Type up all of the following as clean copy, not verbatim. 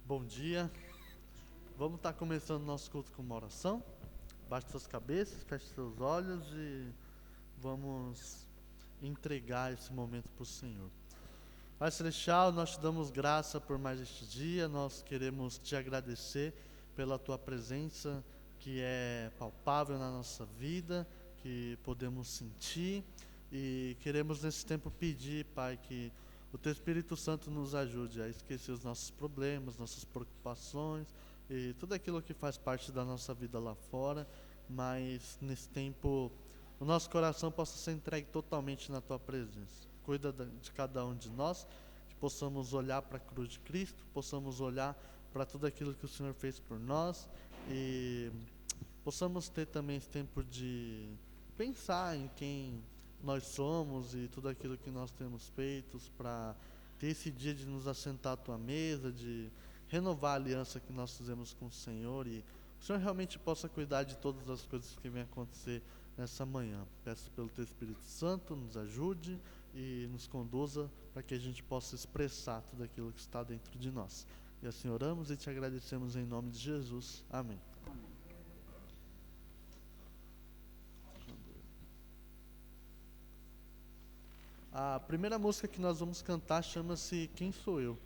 Bom dia. Vamos estar começando nosso culto com uma oração. Baixe suas cabeças, feche seus olhos e vamos entregar esse momento para o Senhor. Pai Celestial, nós te damos graça por mais este dia. Nós queremos te agradecer pela tua presença que é palpável na nossa vida, que podemos sentir, e queremos nesse tempo pedir, Pai, que o teu Espírito Santo nos ajude a esquecer os nossos problemas, nossas preocupações e tudo aquilo que faz parte da nossa vida lá fora, mas nesse tempo o nosso coração possa ser entregue totalmente na tua presença. Cuida de cada um de nós, que possamos olhar para a cruz de Cristo, possamos olhar para tudo aquilo que o Senhor fez por nós e possamos ter também esse tempo de pensar em quem nós somos e tudo aquilo que nós temos feito, para ter esse dia de nos assentar à tua mesa, de renovar a aliança que nós fizemos com o Senhor, e o Senhor realmente possa cuidar de todas as coisas que vêm acontecer nessa manhã. Peço pelo teu Espírito Santo, nos ajude e nos conduza para que a gente possa expressar tudo aquilo que está dentro de nós. E assim oramos e te agradecemos em nome de Jesus. Amém. A primeira música que nós vamos cantar chama-se Quem Sou Eu?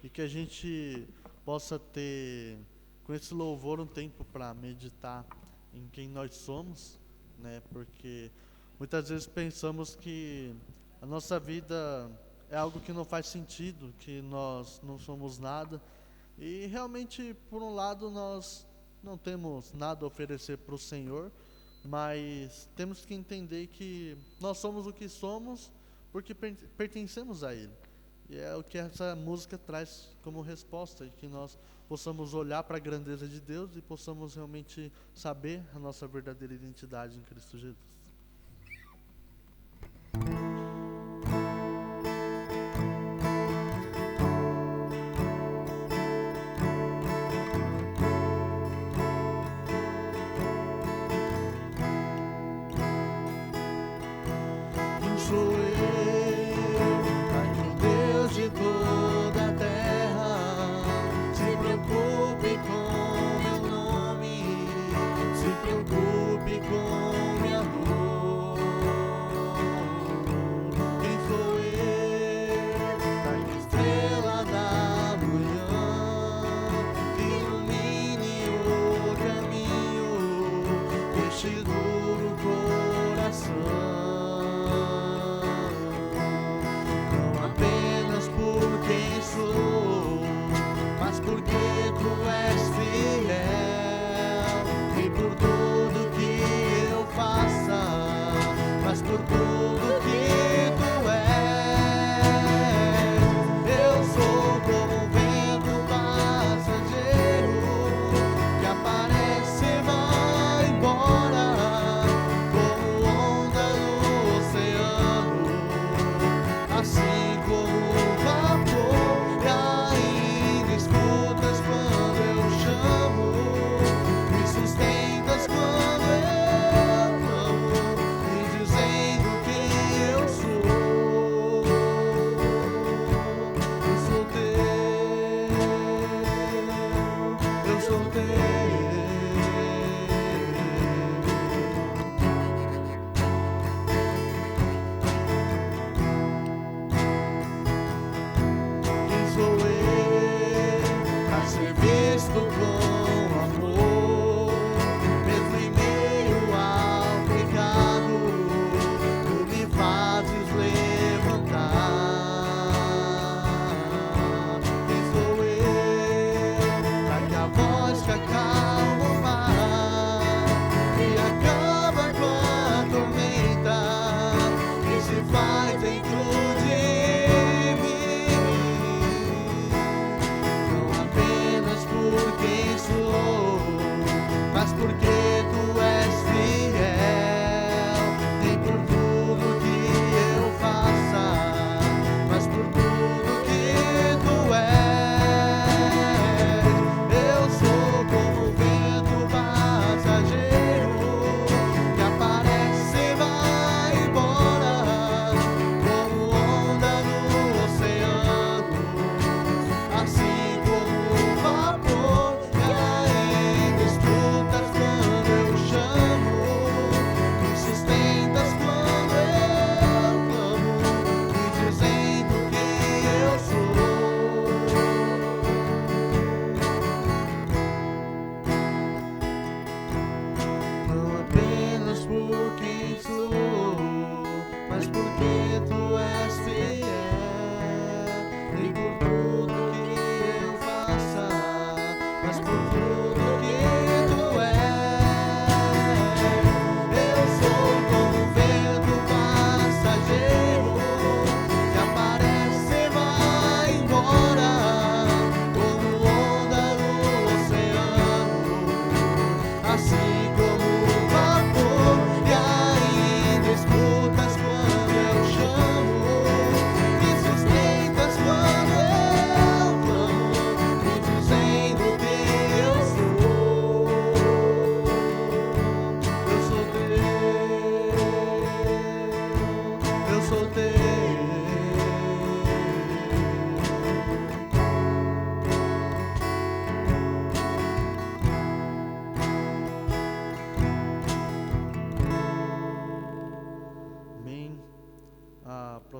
E que a gente possa ter, com esse louvor, um tempo para meditar em quem nós somos, né? Porque muitas vezes pensamos que a nossa vida é algo que não faz sentido, que nós não somos nada. E realmente, por um lado, nós não temos nada a oferecer para o Senhor, mas temos que entender que nós somos o que somos porque pertencemos a Ele. E é o que essa música traz como resposta, e que nós possamos olhar para a grandeza de Deus e possamos realmente saber a nossa verdadeira identidade em Cristo Jesus. Quem sou eu? Aqui o Deus de toda a terra se preocupe com meu nome, se preocupe com minha dor.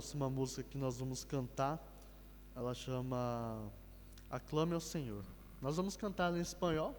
próxima música que nós vamos cantar, ela chama Aclame ao Senhor. Nós vamos cantar ela em espanhol,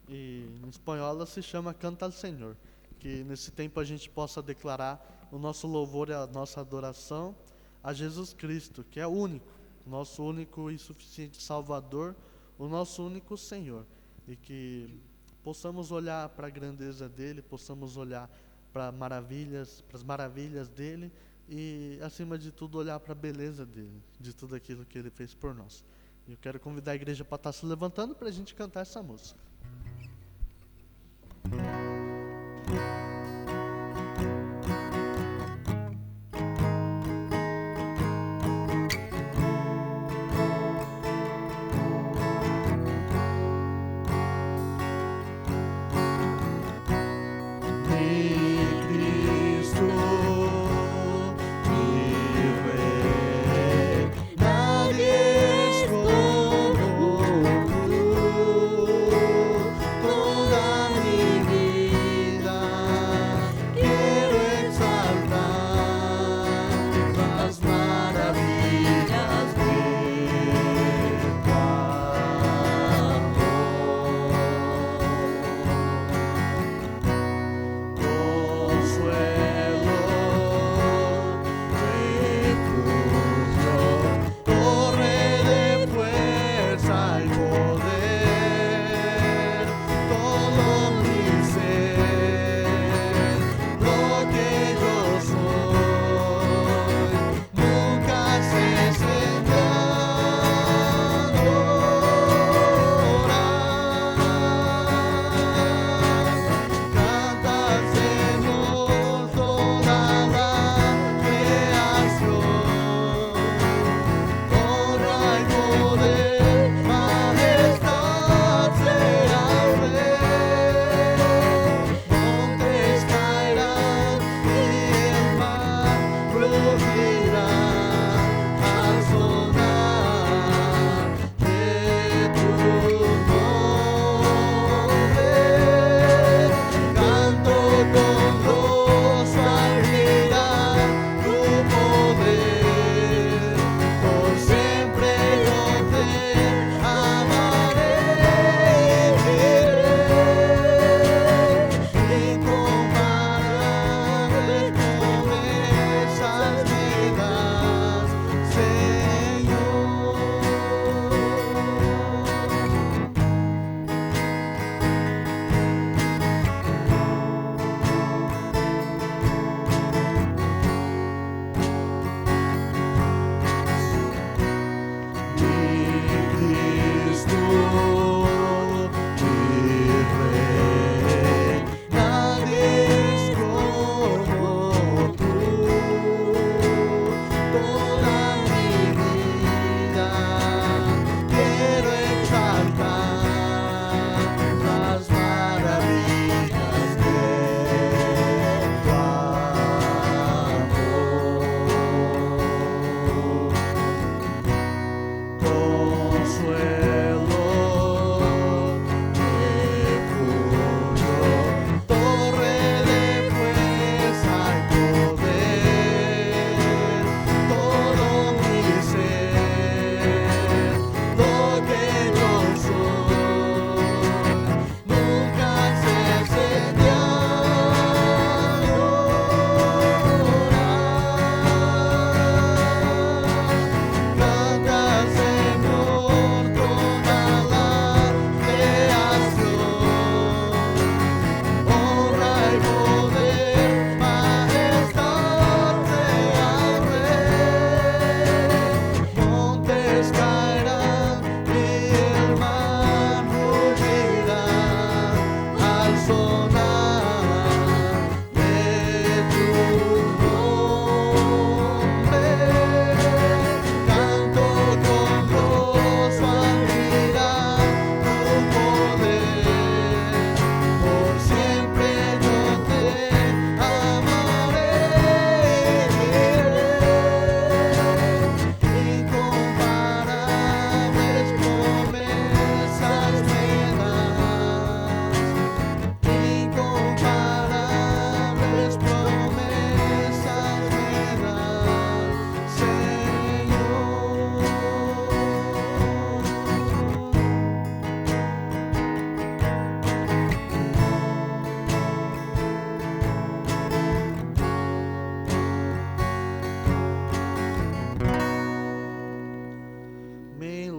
e em espanhol ela se chama Canta ao Senhor. Que nesse tempo a gente possa declarar o nosso louvor e a nossa adoração a Jesus Cristo, que é o único, nosso único e suficiente Salvador, o nosso único Senhor. E que possamos olhar para a grandeza dele, possamos olhar para as maravilhas dele e, acima de tudo, olhar para a beleza dele, de tudo aquilo que ele fez por nós. E eu quero convidar a igreja para estar se levantando para a gente cantar essa música. Toda mi vida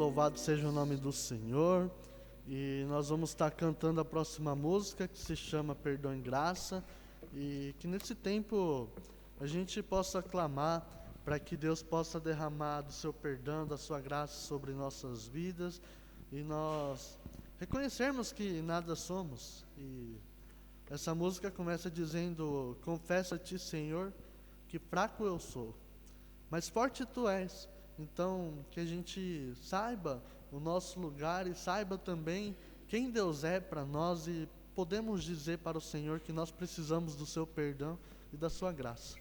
louvado seja o nome do Senhor. E nós vamos estar cantando a próxima música, que se chama Perdão e Graça. E que nesse tempo a gente possa clamar para que Deus possa derramar do seu perdão, da sua graça sobre nossas vidas. E nós reconhecermos que nada somos. E essa música começa dizendo: confessa-te, Senhor, que fraco eu sou, mas forte tu és. Então, que a gente saiba o nosso lugar e saiba também quem Deus é para nós, e podemos dizer para o Senhor que nós precisamos do seu perdão e da sua graça.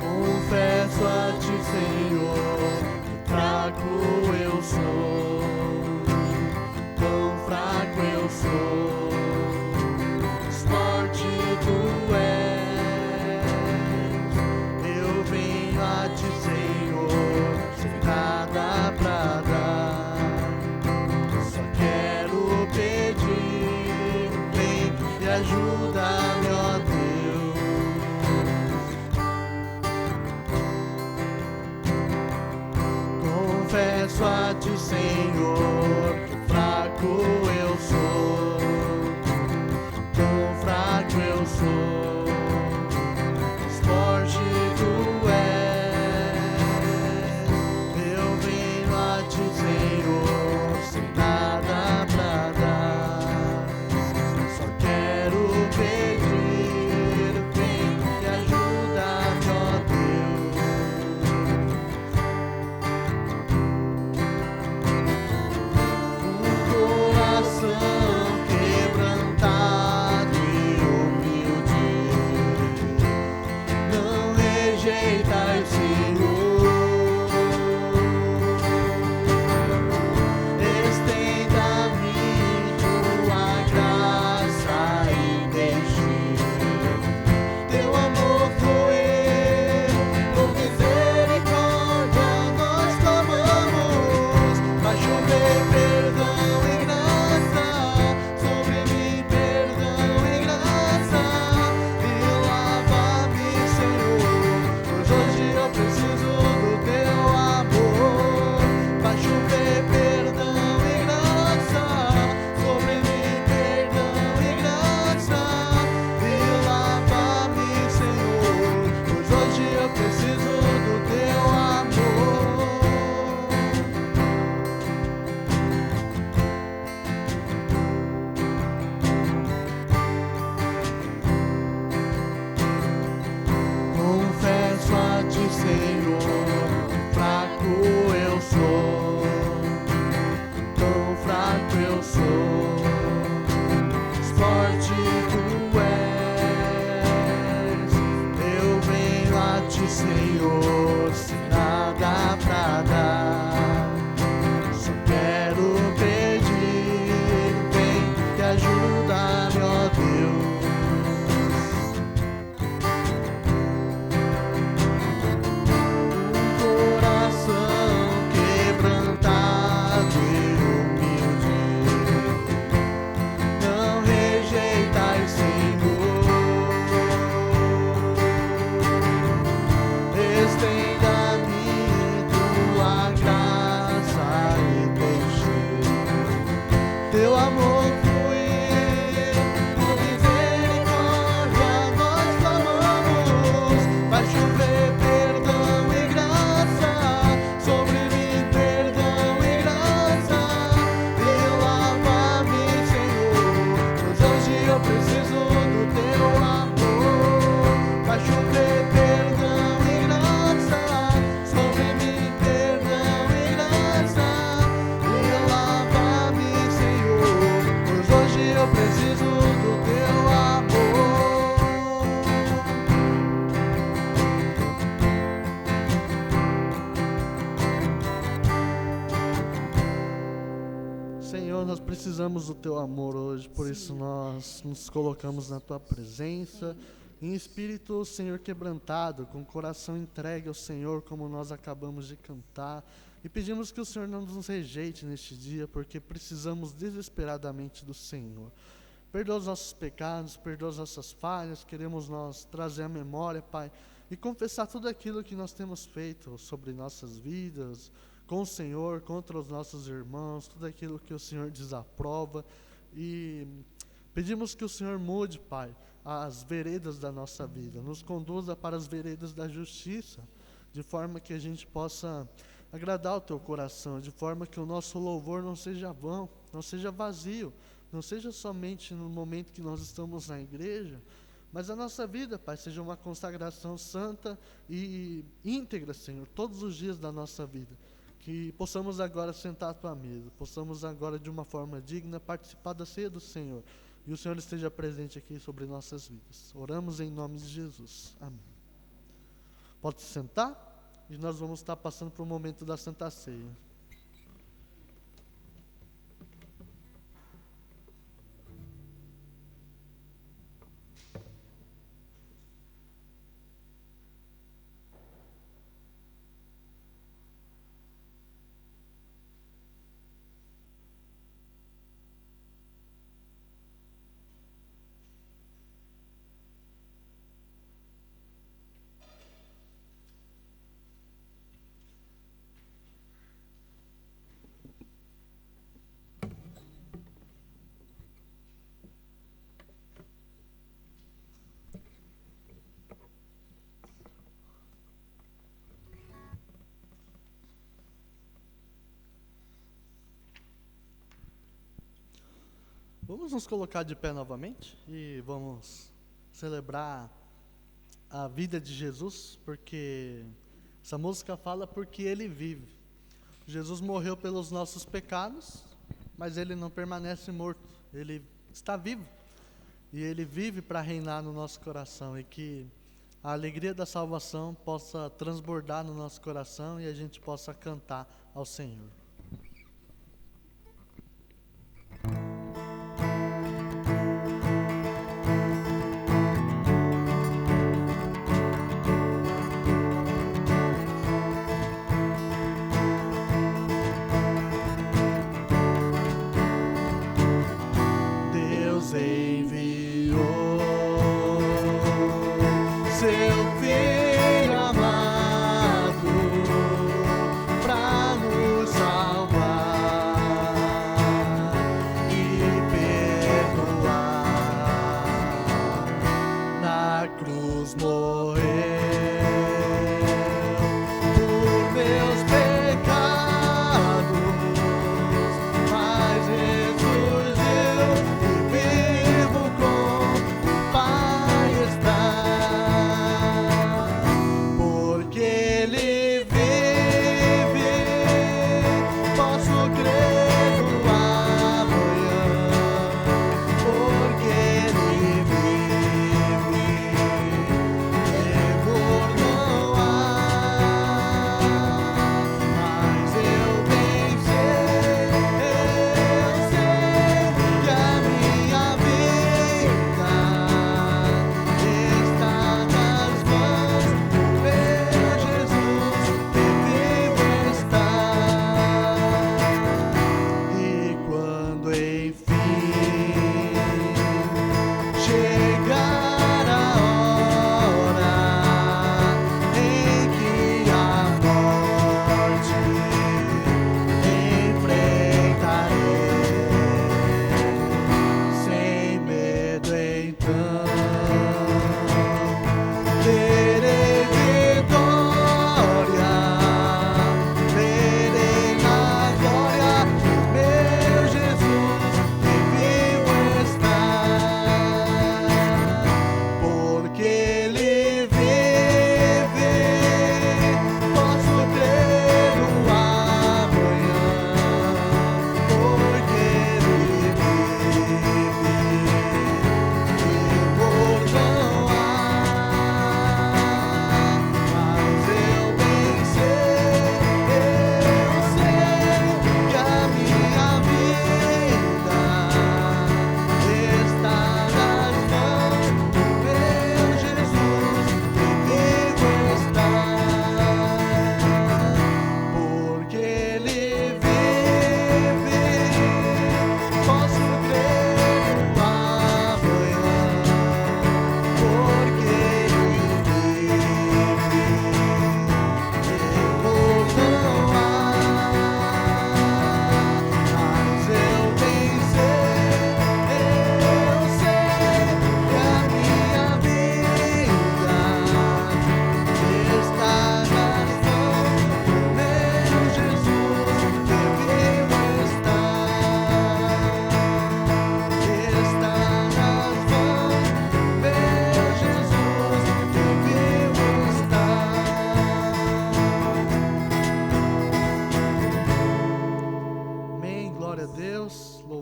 Confesso a ti, Senhor, que fraco eu sou, tão fraco eu sou, mas forte tu és. Eu venho a ti, Senhor, sem nada pra dar, só quero pedir, vem e ajuda-me, ó Deus. Confesso a ti, Senhor, que fraco eu sou, tão fraco eu sou, mas forte tu és. Eu venho a ti, Senhor, sem nada pra dar, só quero pedir, vem e ajuda-me, ó Deus. Coração quebrantado e humilde, não rejeitai, Senhor. Estenda-me tua graça e deixe teu amor fluir. Com misericórdia nós clamamos, vai chover perdão e graça sobre mim, perdão e graça, e lava-me, Senhor, pois hoje eu preciso do teu amor. Vai chover perdão e graça sobre mim, perdão e graça, e lava-me, Senhor, pois hoje eu preciso do teu amor. Confesso a ti, Senhor, que fraco eu sou, tão fraco eu sou, mas forte tu és. Eu venho a ti, Senhor, sem nada pra dar, só quero pedir, vem e ajuda-me, ó Deus. Coração quebrantado e humilde, não rejeitai, Senhor. Estenda-me tua graça e deixe teu amor fluir. Com misericórdia nós clamamos, vai chover perdão e graça sobre mim, perdão e graça, e lava-me, Senhor, pois hoje eu preciso do teu amor. Vai chover perdão e graça sobre mim, perdão e graça, e lava-me, Senhor, pois hoje eu preciso do teu amor. Senhor, nós precisamos do teu amor hoje, por isso nós nos colocamos na tua presença em espírito, Senhor, quebrantado, com o coração entregue ao Senhor, como nós acabamos de cantar. E pedimos que o Senhor não nos rejeite neste dia, porque precisamos desesperadamente do Senhor. Perdoa os nossos pecados, perdoa as nossas falhas, queremos nós trazer à memória, Pai, e confessar tudo aquilo que nós temos feito sobre nossas vidas, com o Senhor, contra os nossos irmãos, tudo aquilo que o Senhor desaprova. E pedimos que o Senhor mude, Pai, as veredas da nossa vida, nos conduza para as veredas da justiça, de forma que a gente possa agradar o Teu coração, de forma que o nosso louvor não seja vão, não seja vazio, não seja somente no momento que nós estamos na igreja, mas a nossa vida, Pai, seja uma consagração santa e íntegra, Senhor, todos os dias da nossa vida. Que possamos agora sentar à Tua mesa, possamos agora de uma forma digna participar da ceia do Senhor. E o Senhor esteja presente aqui sobre nossas vidas. Oramos em nome de Jesus. Amém. Pode se sentar e nós vamos estar passando para o momento da Santa Ceia. Vamos nos colocar de pé novamente e vamos celebrar a vida de Jesus, porque essa música fala porque Ele vive. Jesus morreu pelos nossos pecados, mas Ele não permanece morto, Ele está vivo e Ele vive para reinar no nosso coração, e que a alegria da salvação possa transbordar no nosso coração e a gente possa cantar ao Senhor. Seu Filho amado pra nos salvar.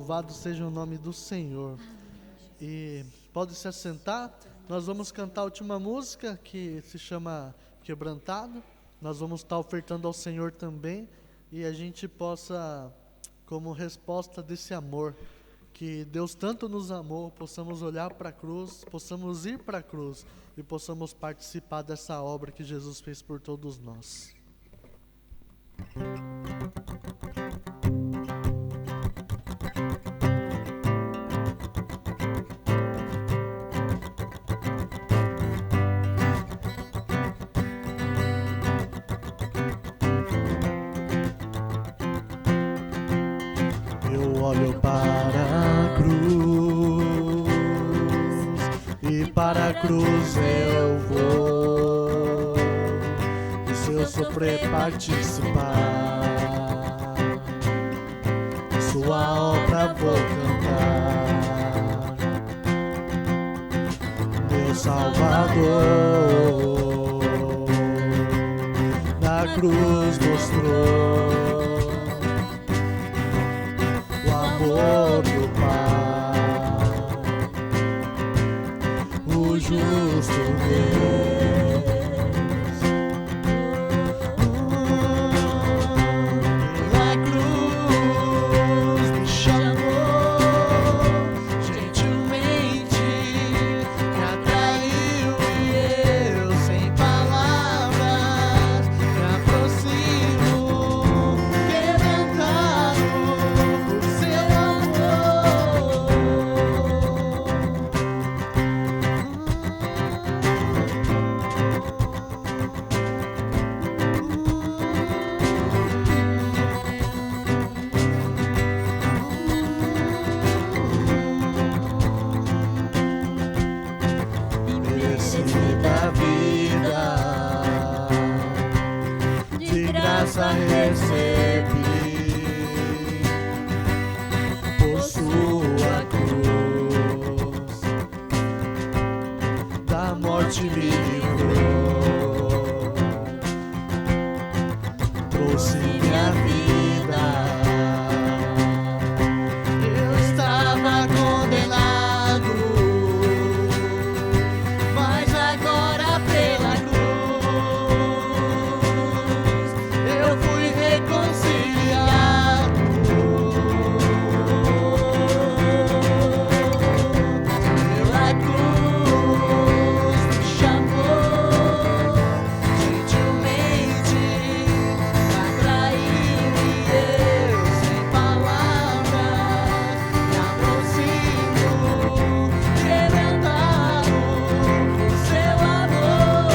Louvado seja o nome do Senhor. E pode se assentar. Nós vamos cantar a última música, que se chama Quebrantado. Nós vamos estar ofertando ao Senhor também, e a gente possa, como resposta desse amor, que Deus tanto nos amou, possamos olhar para a cruz, possamos ir para a cruz e possamos participar dessa obra que Jesus fez por todos nós. Eu olho para a cruz e para a cruz eu vou, e se eu sofrer participar, sua obra vou cantar. Meu Salvador na cruz mostrou o amor do Pai, o justo Deus. Na cruz me chamou gentilmente, me atraiu e eu sem palavras me aproximo, quebrantado por seu amor. Merecida vida, de graça recebi, por sua cruz, da morte me livrou, trouxe minha vida. Eu estava condenado, mas agora pela cruz eu fui reconciliado. Pela cruz me chamou gentilmente, me atraiu e eu sem palavras me aproximo, quebrantado por seu amor.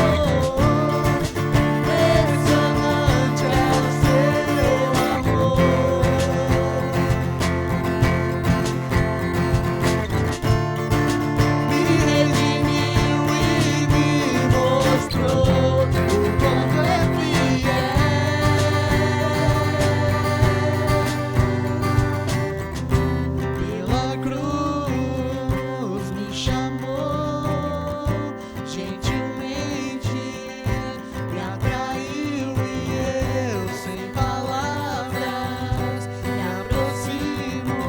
Impressionante é o seu amor. Me redimiu e me mostrou o quanto é fiel. Pela cruz me chamou gentilmente, me atraiu e eu sem palavras me aproximo,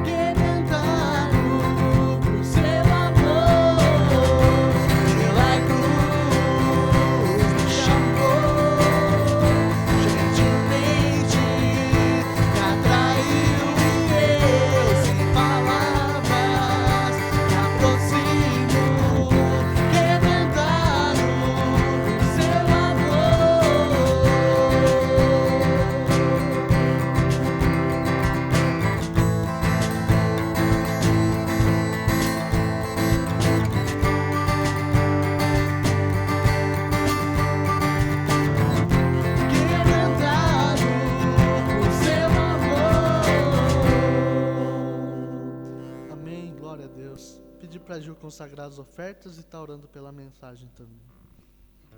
quebrantado por seu amor. Pela cruz me chamou gentilmente, me atraiu e eu sem palavras me aproximo, quebrantado por seu amor. Quebrantado por seu amor. Amém, glória a Deus. Pedir para Gil consagrar as ofertas e tá orando pela mensagem também.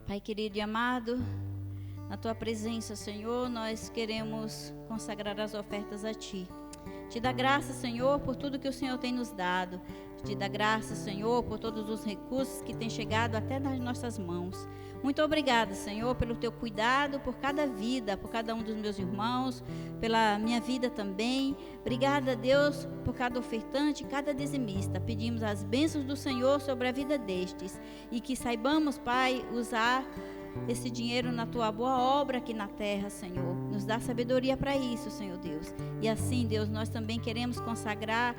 Pai querido e amado, na Tua presença, Senhor, nós queremos consagrar as ofertas a Ti. Te dá graça, Senhor, por tudo que o Senhor tem nos dado. Te dá graça, Senhor, por todos os recursos que têm chegado até nas nossas mãos. Muito obrigada, Senhor, pelo teu cuidado por cada vida, por cada um dos meus irmãos, pela minha vida também. Obrigada, Deus, por cada ofertante, cada dizimista. Pedimos as bênçãos do Senhor sobre a vida destes e que saibamos, Pai, usar esse dinheiro na tua boa obra aqui na terra, Senhor. Nos dá sabedoria para isso, Senhor Deus. E assim, Deus, nós também queremos consagrar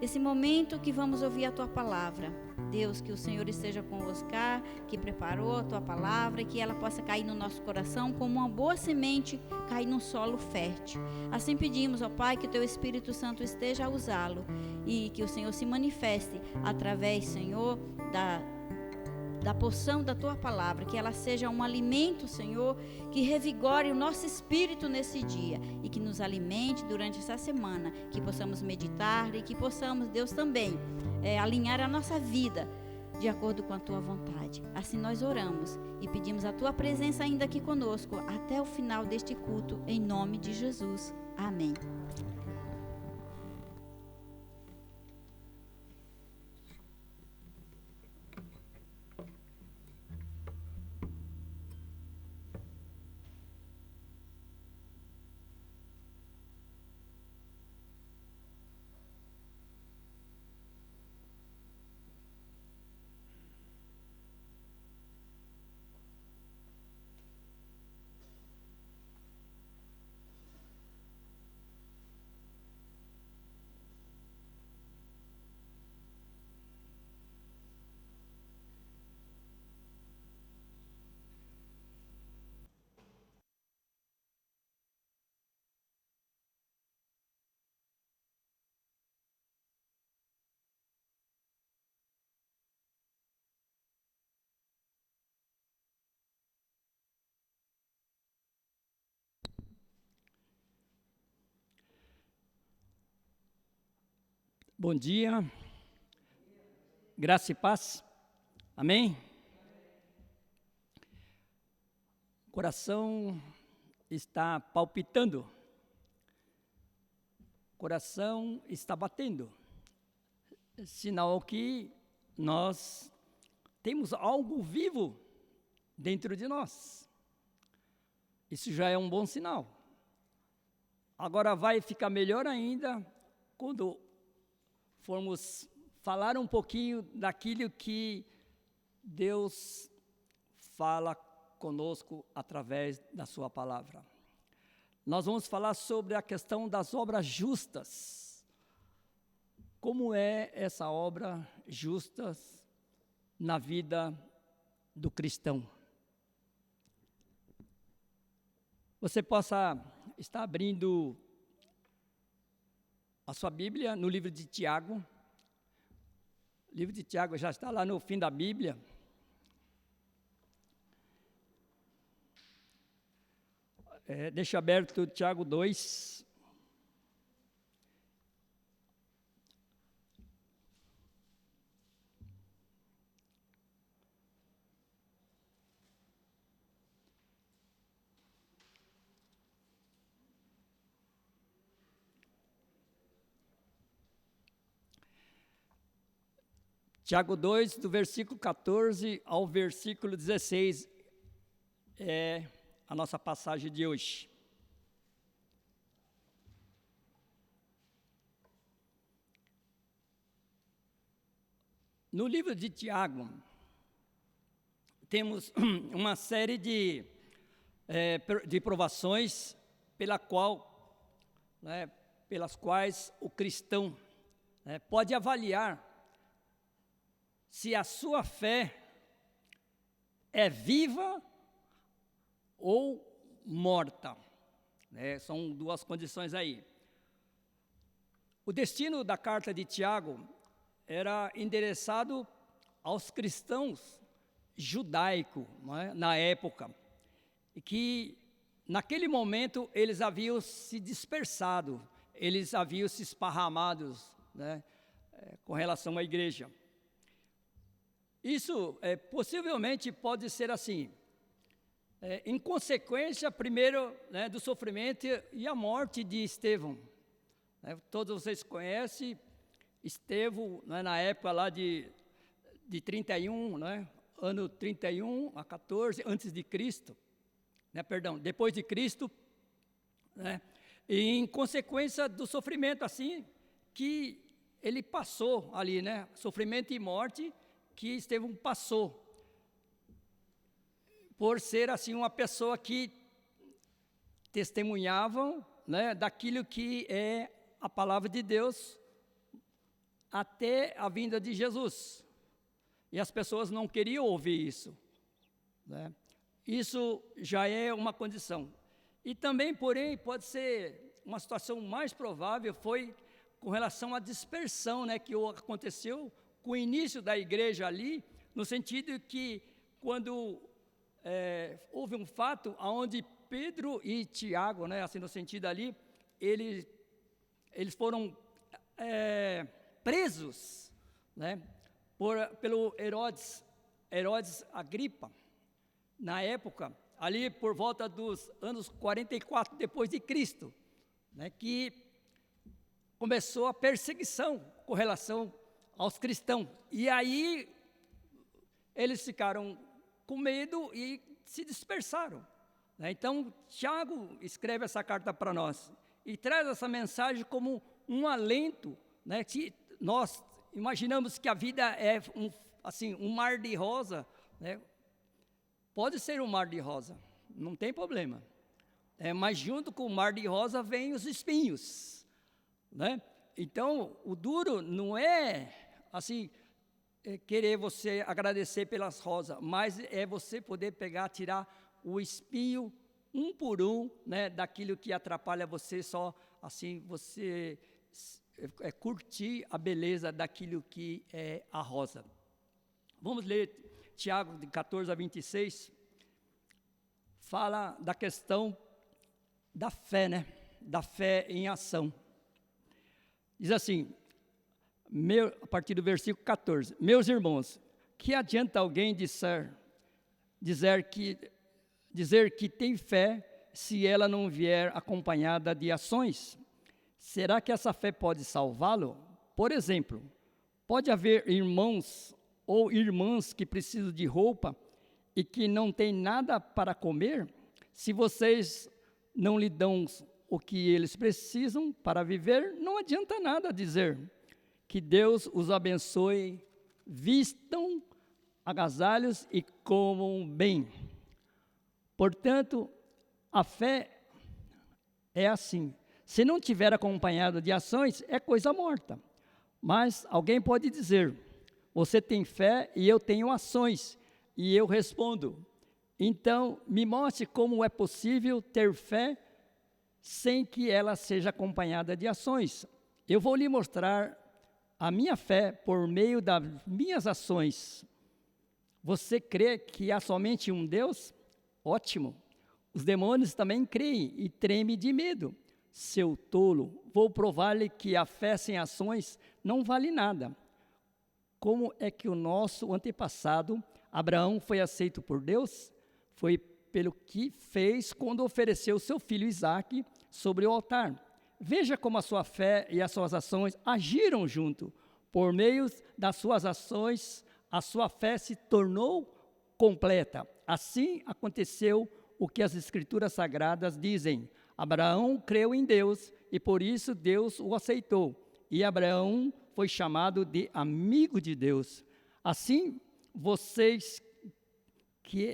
esse momento que vamos ouvir a tua palavra. Deus, que o Senhor esteja com o Oscar, que preparou a tua palavra e que ela possa cair no nosso coração como uma boa semente cair num solo fértil. Assim pedimos, ó Pai, que o teu Espírito Santo esteja a usá-lo e que o Senhor se manifeste através, Senhor, da porção da tua palavra, que ela seja um alimento, Senhor, que revigore o nosso espírito nesse dia e que nos alimente durante essa semana, que possamos meditar e que possamos, Deus, também alinhar a nossa vida de acordo com a tua vontade. Assim nós oramos e pedimos a tua presença ainda aqui conosco até o final deste culto, em nome de Jesus. Amém. Bom dia, graça e paz, amém? O coração está palpitando, o coração está batendo, sinal que nós temos algo vivo dentro de nós, isso já é um bom sinal. Agora vai ficar melhor ainda quando formos falar um pouquinho daquilo que Deus fala conosco através da sua palavra. Nós vamos falar sobre a questão das obras justas. Como é essa obra justa na vida do cristão? Você possa estar abrindo a sua Bíblia no livro de Tiago. O livro de Tiago já está lá no fim da Bíblia. Deixa aberto Tiago 2. Tiago 2, do versículo 14 ao versículo 16, é a nossa passagem de hoje. No livro de Tiago, temos uma série de provações pelas quais o cristão pode avaliar se a sua fé é viva ou morta. São duas condições aí. O destino da carta de Tiago era endereçado aos cristãos judaicos, na época, e que naquele momento eles haviam se dispersado, eles haviam se esparramado, com relação à igreja. Isso possivelmente pode ser assim, em consequência, primeiro, do sofrimento e a morte de Estevão, né? Todos vocês conhecem Estevão, né, na época lá de 31, né, ano 31 a 14, antes de Cristo, né, perdão, depois de Cristo, né, e em consequência do sofrimento assim que ele passou ali, né, sofrimento e morte que Estevão passou, por ser assim uma pessoa que testemunhava, né, daquilo que é a palavra de Deus até a vinda de Jesus. E as pessoas não queriam ouvir isso, né? Isso já é uma condição. E também, porém, pode ser uma situação mais provável, foi com relação à dispersão, né, que aconteceu com o início da igreja ali, no sentido que quando houve um fato onde Pedro e Tiago, né, assim no sentido ali, eles foram presos, né, pelo Herodes Agripa, na época, ali por volta dos anos 44 depois de Cristo, né, que começou a perseguição com relação aos cristãos. E aí eles ficaram com medo e se dispersaram, né? Então, Tiago escreve essa carta para nós e traz essa mensagem como um alento, né? Que nós imaginamos que a vida é um mar de rosa, né? Pode ser um mar de rosa, não tem problema. Mas junto com o mar de rosa vem os espinhos, né? Então, o duro não é assim querer você agradecer pelas rosas, mas é você poder pegar, tirar o espinho um por um, né, daquilo que atrapalha você, só assim você curtir a beleza daquilo que é a rosa. Vamos ler Tiago, de 14 a 26, fala da questão da fé, né? Da fé em ação. Diz assim, a partir do versículo 14, meus irmãos, que adianta alguém dizer que tem fé se ela não vier acompanhada de ações? Será que essa fé pode salvá-lo? Por exemplo, pode haver irmãos ou irmãs que precisam de roupa e que não têm nada para comer? Se vocês não lhe dão o que eles precisam para viver, não adianta nada dizer que Deus os abençoe, vistam agasalhos e comam bem. Portanto, a fé é assim. Se não tiver acompanhada de ações, é coisa morta. Mas alguém pode dizer, você tem fé e eu tenho ações. E eu respondo, então me mostre como é possível ter fé sem que ela seja acompanhada de ações. Eu vou lhe mostrar a minha fé por meio das minhas ações. Você crê que há somente um Deus? Ótimo. Os demônios também creem e tremem de medo. Seu tolo, vou provar-lhe que a fé sem ações não vale nada. Como é que o nosso antepassado, Abraão, foi aceito por Deus? Foi pelo que fez quando ofereceu seu filho Isaque sobre o altar. Veja como a sua fé e as suas ações agiram junto. Por meio das suas ações, a sua fé se tornou completa. Assim aconteceu o que as Escrituras Sagradas dizem. Abraão creu em Deus e por isso Deus o aceitou. E Abraão foi chamado de amigo de Deus. Assim, vocês que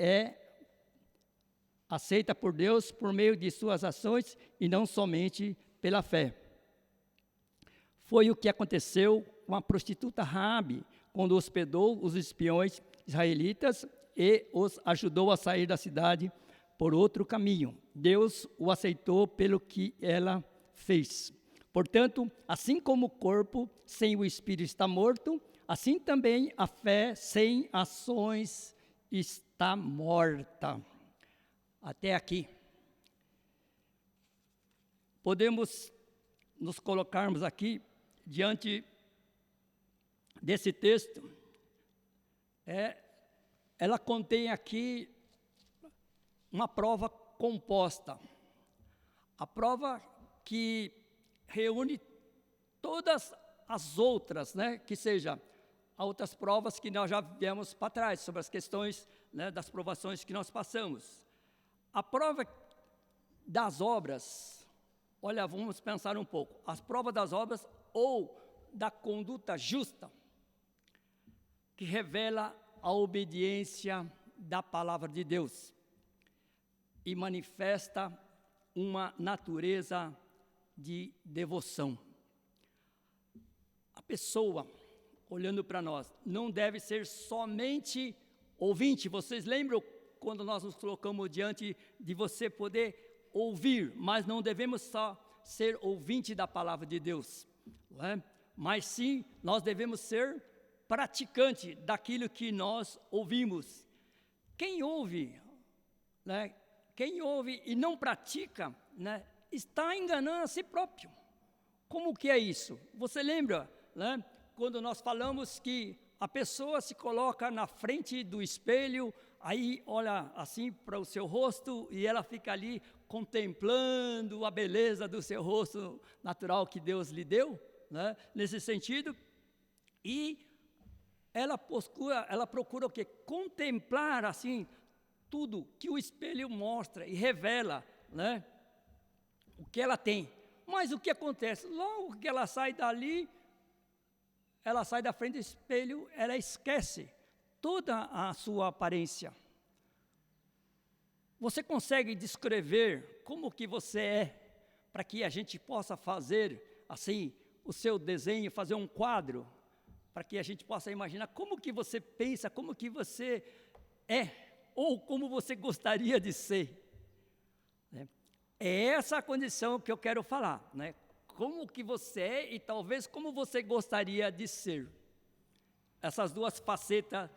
aceita por Deus por meio de suas ações e não somente pela fé. Foi o que aconteceu com a prostituta Raabe, quando hospedou os espiões israelitas e os ajudou a sair da cidade por outro caminho. Deus o aceitou pelo que ela fez. Portanto, assim como o corpo sem o espírito está morto, assim também a fé sem ações está morta. Até aqui. Podemos nos colocarmos aqui diante desse texto. Ela contém aqui uma prova composta. A prova que reúne todas as outras, né, que seja outras provas que nós já viemos para trás, sobre as questões, né, das provações que nós passamos. A prova das obras, olha, vamos pensar um pouco, as provas das obras ou da conduta justa, que revela a obediência da palavra de Deus e manifesta uma natureza de devoção. A pessoa, olhando para nós, não deve ser somente ouvinte. Vocês lembram quando nós nos colocamos diante de você poder ouvir, mas não devemos só ser ouvinte da palavra de Deus, não é? Mas sim, nós devemos ser praticante daquilo que nós ouvimos. Quem ouve, né, quem ouve e não pratica, né, está enganando a si próprio. Como que é isso? Você lembra, né, quando nós falamos que a pessoa se coloca na frente do espelho, aí olha assim para o seu rosto e ela fica ali contemplando a beleza do seu rosto natural que Deus lhe deu, né, nesse sentido, e ela procura o quê? Contemplar assim tudo que o espelho mostra e revela, né, o que ela tem. Mas o que acontece? Logo que ela sai dali, ela sai da frente do espelho, ela esquece toda a sua aparência. Você consegue descrever como que você é, para que a gente possa fazer assim o seu desenho, fazer um quadro, para que a gente possa imaginar como que você pensa, como que você é, ou como você gostaria de ser. É essa a condição que eu quero falar, né? Como que você é e talvez como você gostaria de ser. Essas duas facetas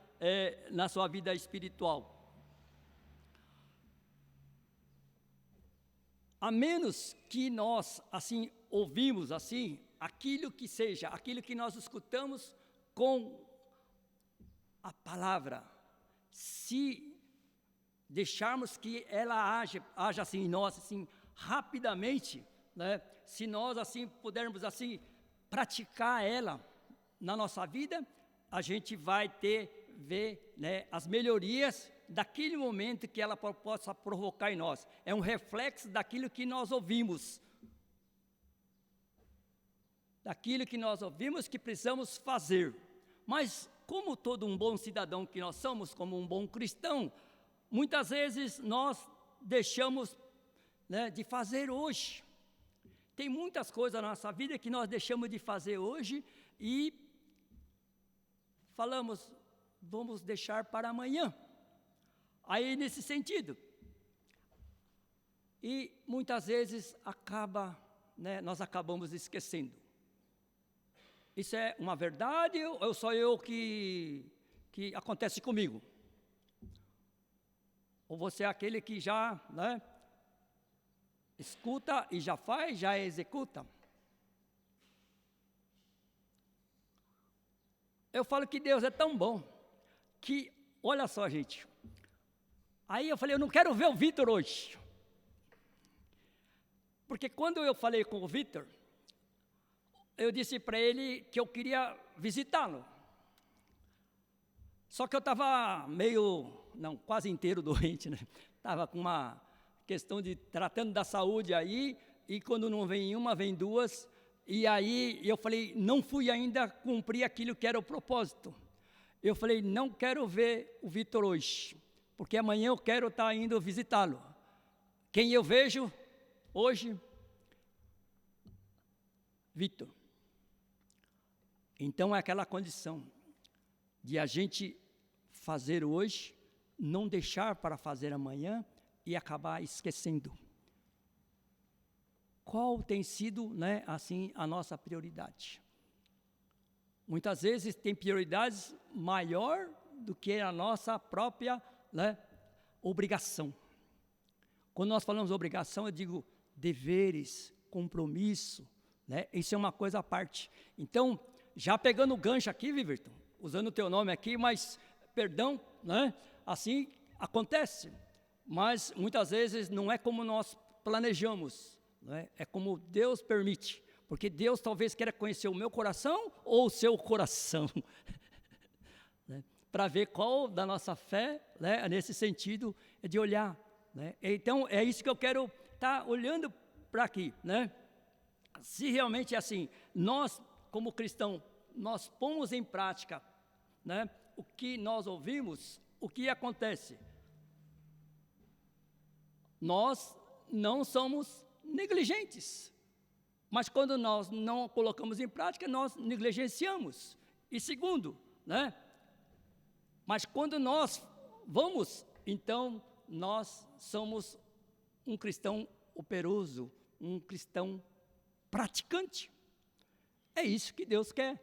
na sua vida espiritual. A menos que nós, assim, ouvimos, assim, aquilo que seja, aquilo que nós escutamos com a palavra, se deixarmos que ela haja assim em nós, assim, rapidamente, né? Se nós, assim, pudermos, assim, praticar ela na nossa vida, a gente vai ver, né, as melhorias daquele momento que ela possa provocar em nós. É um reflexo daquilo que nós ouvimos. Daquilo que nós ouvimos que precisamos fazer. Mas, como todo um bom cidadão que nós somos, como um bom cristão, muitas vezes nós deixamos, né, de fazer hoje. Tem muitas coisas na nossa vida que nós deixamos de fazer hoje e falamos, vamos deixar para amanhã. Aí, nesse sentido. E muitas vezes né, nós acabamos esquecendo. Isso é uma verdade ou só eu que acontece comigo? Ou você é aquele que já, né, escuta e já faz, já executa? Eu falo que Deus é tão bom, que, olha só, gente, aí eu falei, eu não quero ver o Vitor hoje, porque quando eu falei com o Vitor, eu disse para ele que eu queria visitá-lo, só que eu estava quase inteiro doente, né? Estava com uma questão de tratando da saúde aí, e quando não vem uma, vem duas, e aí eu falei, não fui ainda cumprir aquilo que era o propósito. Eu falei, não quero ver o Vitor hoje, porque amanhã eu quero estar indo visitá-lo. Quem eu vejo hoje? Vitor. Então é aquela condição de a gente fazer hoje, não deixar para fazer amanhã e acabar esquecendo. Qual tem sido, né, assim, a nossa prioridade? Muitas vezes tem prioridades maior do que a nossa própria, né, obrigação. Quando nós falamos obrigação, eu digo deveres, compromisso, né? Isso é uma coisa à parte. Então, já pegando o gancho aqui, Viverton, usando o teu nome aqui, mas, perdão, né? Assim acontece, mas muitas vezes não é como nós planejamos, né? É como Deus permite, Porque Deus talvez queira conhecer o meu coração ou o seu coração. Né? Para ver qual da nossa fé, né, nesse sentido, é de olhar. Né? Então, é isso que eu quero estar olhando para aqui. Né? Se realmente é assim, nós, como cristãos, nós pomos em prática, né, o que nós ouvimos, o que acontece? Nós não somos negligentes, mas quando nós não colocamos em prática, nós negligenciamos. E segundo, né, mas quando nós vamos, então nós somos um cristão operoso, um cristão praticante. É isso que Deus quer.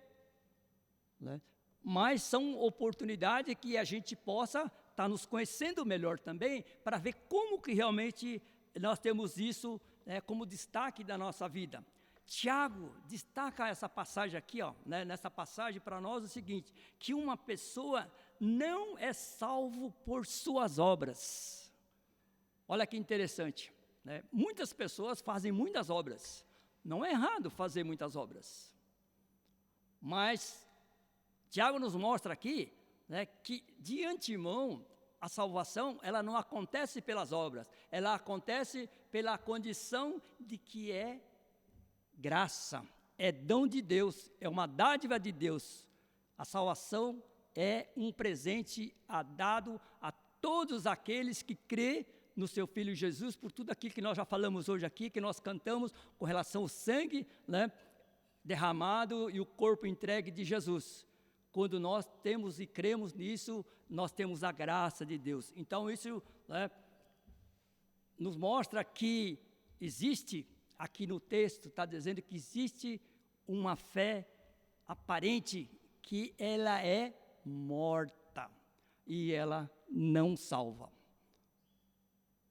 Né? Mas são oportunidades que a gente possa estar nos conhecendo melhor também, para ver como que realmente nós temos isso, né, como destaque da nossa vida. Tiago destaca essa passagem aqui, ó, né, nessa passagem para nós o seguinte, que uma pessoa não é salvo por suas obras. Olha que interessante, né? Muitas pessoas fazem muitas obras, não é errado fazer muitas obras, mas Tiago nos mostra aqui, né, que de antemão a salvação ela não acontece pelas obras, ela acontece pela condição de que é graça, é dom de Deus, é uma dádiva de Deus. A salvação é um presente dado a todos aqueles que crê no seu Filho Jesus, por tudo aquilo que nós já falamos hoje aqui, que nós cantamos com relação ao sangue, né, derramado e o corpo entregue de Jesus. Quando nós temos e cremos nisso, nós temos a graça de Deus. Então isso, né, nos mostra que existe, aqui no texto está dizendo que existe uma fé aparente que ela é morta e ela não salva.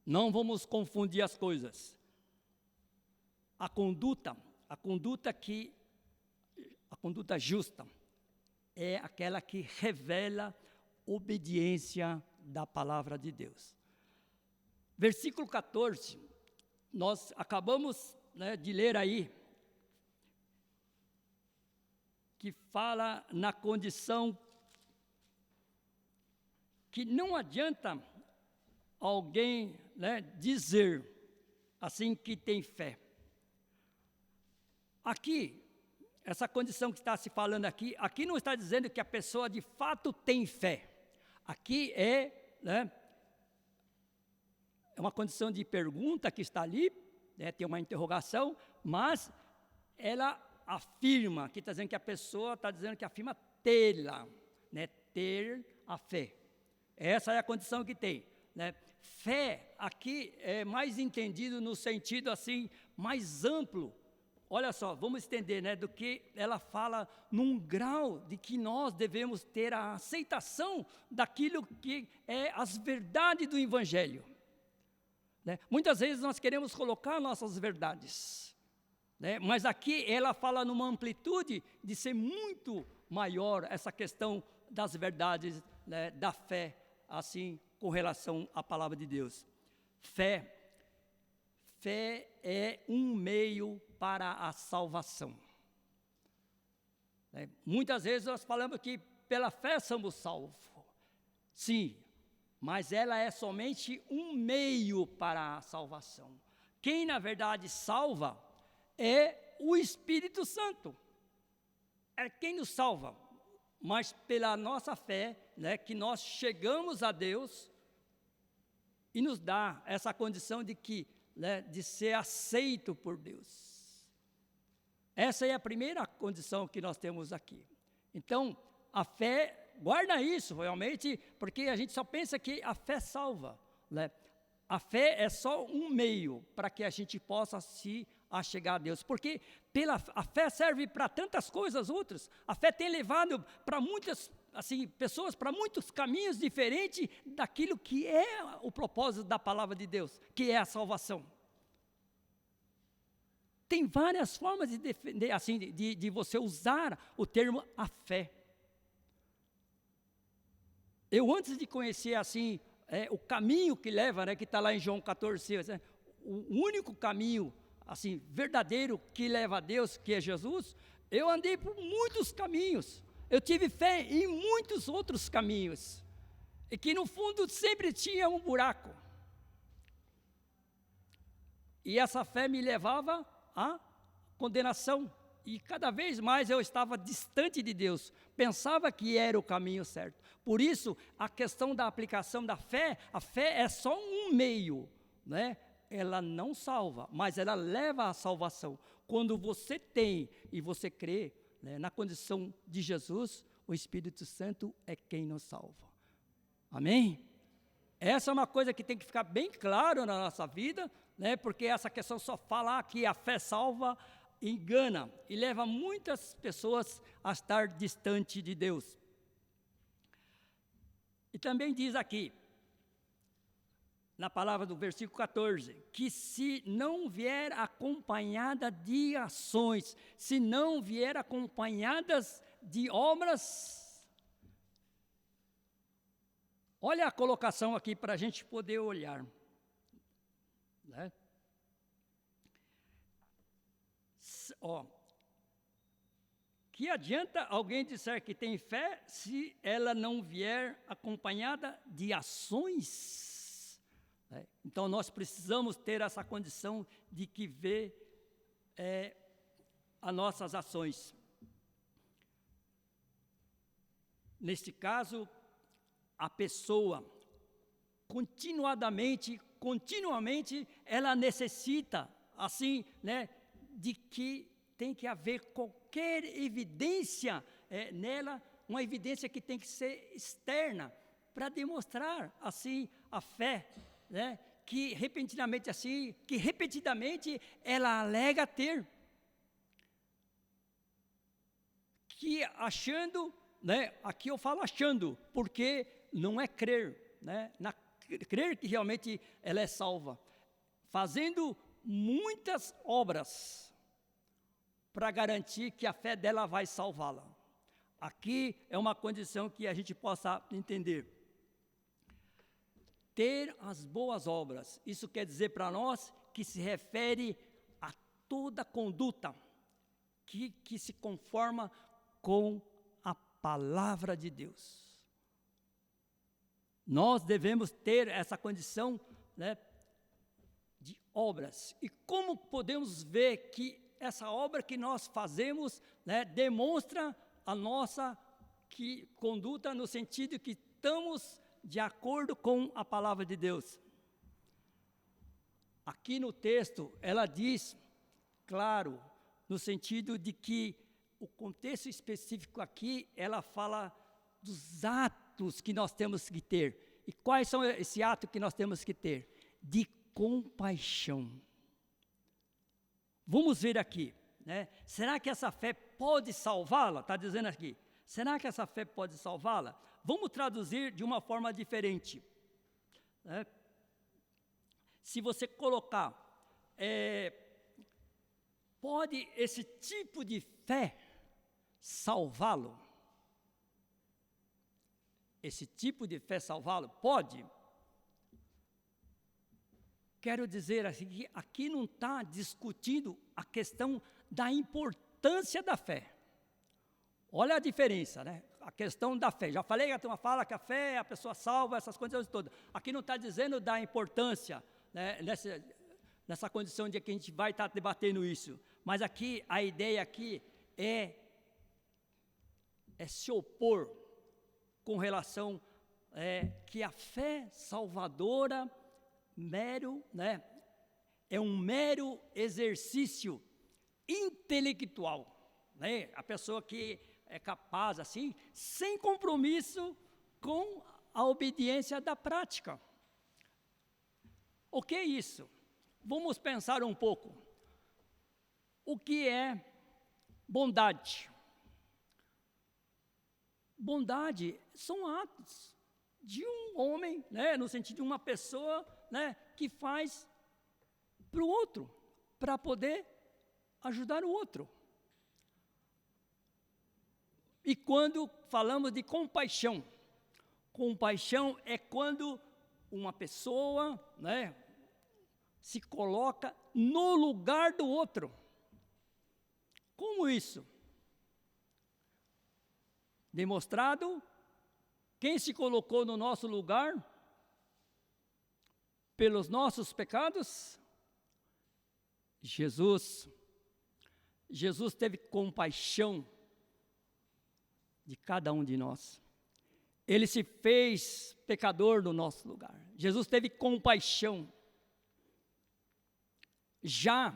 Não vamos confundir as coisas. A conduta justa é aquela que revela obediência da palavra de Deus. Versículo 14, nós acabamos, né, de ler aí, que fala na condição que não adianta alguém, né, dizer assim que tem fé. Aqui, essa condição que está se falando aqui não está dizendo que a pessoa de fato tem fé. Aqui né, é uma condição de pergunta que está ali, né, tem uma interrogação, mas ela afirma, aqui está dizendo que a pessoa está dizendo que afirma tê-la, né, ter a fé. Essa é a condição que tem. Né? Fé aqui é mais entendido no sentido assim, mais amplo. Olha só, vamos estender, né, do que ela fala num grau de que nós devemos ter a aceitação daquilo que é as verdades do Evangelho. Né? Muitas vezes nós queremos colocar nossas verdades, né? Mas aqui ela fala numa amplitude de ser muito maior essa questão das verdades, né, da fé, assim, com relação à palavra de Deus. Fé é um meio para a salvação. Né? Muitas vezes nós falamos que pela fé somos salvos. Sim, mas ela é somente um meio para a salvação. Quem na verdade salva é o Espírito Santo. É quem nos salva. Mas pela nossa fé, né, que nós chegamos a Deus e nos dá essa condição de que, né, de ser aceito por Deus. Essa é a primeira condição que nós temos aqui. Então, a fé, guarda isso realmente, porque a gente só pensa que a fé salva, né? A fé é só um meio para que a gente possa se achegar a Deus, porque a fé serve para tantas coisas outras. A fé tem levado para muitas, assim, pessoas para muitos caminhos diferentes daquilo que é o propósito da palavra de Deus, que é a salvação. Tem várias formas de defender, assim, de você usar o termo a fé. Eu, antes de conhecer assim o caminho que leva, né, que está lá em João 14, o único caminho assim, verdadeiro, que leva a Deus, que é Jesus, eu andei por muitos caminhos. Eu tive fé em muitos outros caminhos. E que no fundo sempre tinha um buraco. E essa fé me levava à condenação. E cada vez mais eu estava distante de Deus. Pensava que era o caminho certo. Por isso, a questão da aplicação da fé, a fé é só um meio, né? Ela não salva, mas ela leva à salvação. Quando você tem e você crê, né, na condição de Jesus, o Espírito Santo é quem nos salva. Amém? Essa é uma coisa que tem que ficar bem claro na nossa vida, né? Porque essa questão só falar que a fé salva engana e leva muitas pessoas a estar distante de Deus. E também diz aqui, na palavra do versículo 14, que se não vier acompanhada de ações, se não vier acompanhadas de obras, olha a colocação aqui para a gente poder olhar, né? Que adianta alguém dizer que tem fé se ela não vier acompanhada de ações? Então, nós precisamos ter essa condição de que vê as nossas ações. Neste caso, a pessoa, continuamente, ela necessita, assim, né, de que tem que haver qualquer evidência nela, uma evidência que tem que ser externa, para demonstrar, assim, a fé, né, que repetidamente ela alega ter. Que achando, né, aqui eu falo achando, porque não é crer, né, crer que realmente ela é salva, fazendo muitas obras para garantir que a fé dela vai salvá-la. Aqui é uma condição que a gente possa entender. Ter as boas obras, isso quer dizer para nós que se refere a toda conduta que se conforma com a palavra de Deus. Nós devemos ter essa condição, né, de obras. E como podemos ver que essa obra que nós fazemos, né, demonstra a nossa conduta no sentido que estamos de acordo com a palavra de Deus. Aqui no texto, ela diz, claro, no sentido de que o contexto específico aqui, ela fala dos atos que nós temos que ter. E quais são esse ato que nós temos que ter? De compaixão. Vamos ver aqui, né? Será que essa fé pode salvá-la? Está dizendo aqui. Será que essa fé pode salvá-la? Vamos traduzir de uma forma diferente, né? Se você colocar, pode esse tipo de fé salvá-lo? Esse tipo de fé salvá-lo? Pode. Quero dizer assim, que aqui não está discutindo a questão da importância da fé. Olha a diferença, né? A questão da fé. Já falei que a turma fala que a fé, a pessoa salva, essas condições todas. Aqui não está dizendo da importância, né, nessa condição de que a gente vai estar debatendo isso. Mas aqui, a ideia aqui é se opor com relação que a fé salvadora é um mero exercício intelectual, né? A pessoa que é capaz, assim, sem compromisso com a obediência da prática. O que é isso? Vamos pensar um pouco. O que é bondade? Bondade são atos de um homem, né, no sentido de uma pessoa, né, que faz para o outro, para poder ajudar o outro. E quando falamos de compaixão, compaixão é quando uma pessoa, né, se coloca no lugar do outro. Como isso? Demonstrado, quem se colocou no nosso lugar pelos nossos pecados? Jesus. Jesus teve compaixão de cada um de nós. Ele se fez pecador no nosso lugar. Jesus teve compaixão. Já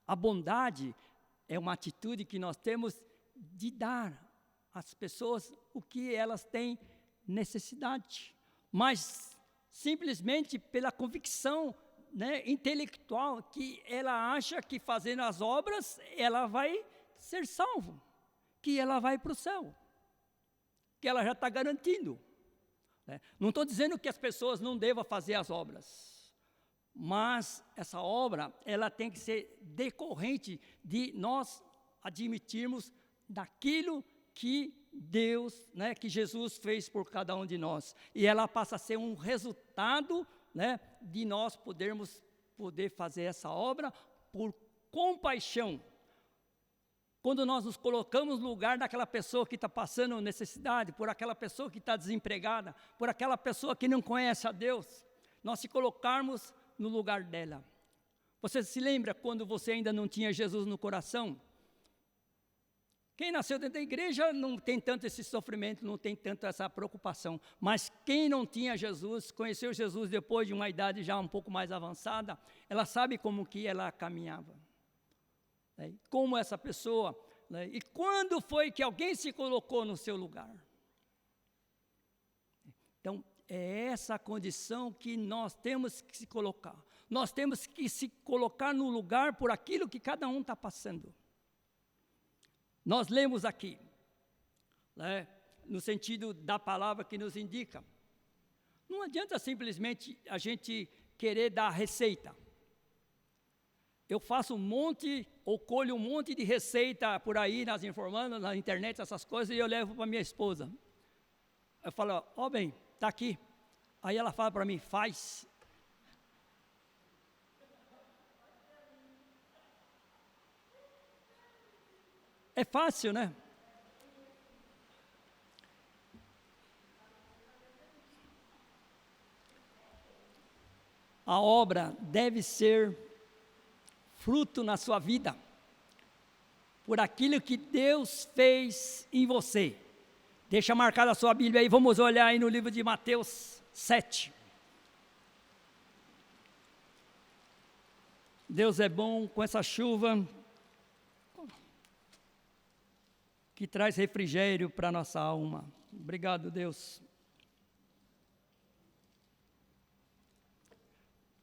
a bondade é uma atitude que nós temos de dar às pessoas o que elas têm necessidade, mas simplesmente pela convicção, intelectual, que ela acha que fazendo as obras ela vai ser salvo, que ela vai para o céu, que ela já está garantindo. Não estou dizendo que as pessoas não devam fazer as obras, mas essa obra ela tem que ser decorrente de nós admitirmos daquilo que Deus, que Jesus fez por cada um de nós. E ela passa a ser um resultado, de nós poder fazer essa obra por compaixão. Quando nós nos colocamos no lugar daquela pessoa que está passando necessidade, por aquela pessoa que está desempregada, por aquela pessoa que não conhece a Deus, nós se colocarmos no lugar dela. Você se lembra quando você ainda não tinha Jesus no coração? Quem nasceu dentro da igreja não tem tanto esse sofrimento, não tem tanto essa preocupação. Mas quem não tinha Jesus, conheceu Jesus depois de uma idade já um pouco mais avançada, ela sabe como que ela caminhava. Como essa pessoa, e quando foi que alguém se colocou no seu lugar? Então, é essa a condição que nós temos que se colocar. Nós temos que se colocar no lugar por aquilo que cada um está passando. Nós lemos aqui, no sentido da palavra que nos indica. Não adianta simplesmente a gente querer dar receita. Eu faço ou colho um monte de receita por aí, nas informando, na internet, essas coisas, e eu levo para minha esposa. Eu falo, bem, está aqui. Aí ela fala para mim, faz. É fácil, né? A obra deve ser fruto na sua vida, por aquilo que Deus fez em você. Deixa marcada a sua Bíblia aí, vamos olhar aí no livro de Mateus 7. Deus é bom com essa chuva, que traz refrigério para a nossa alma. Obrigado, Deus.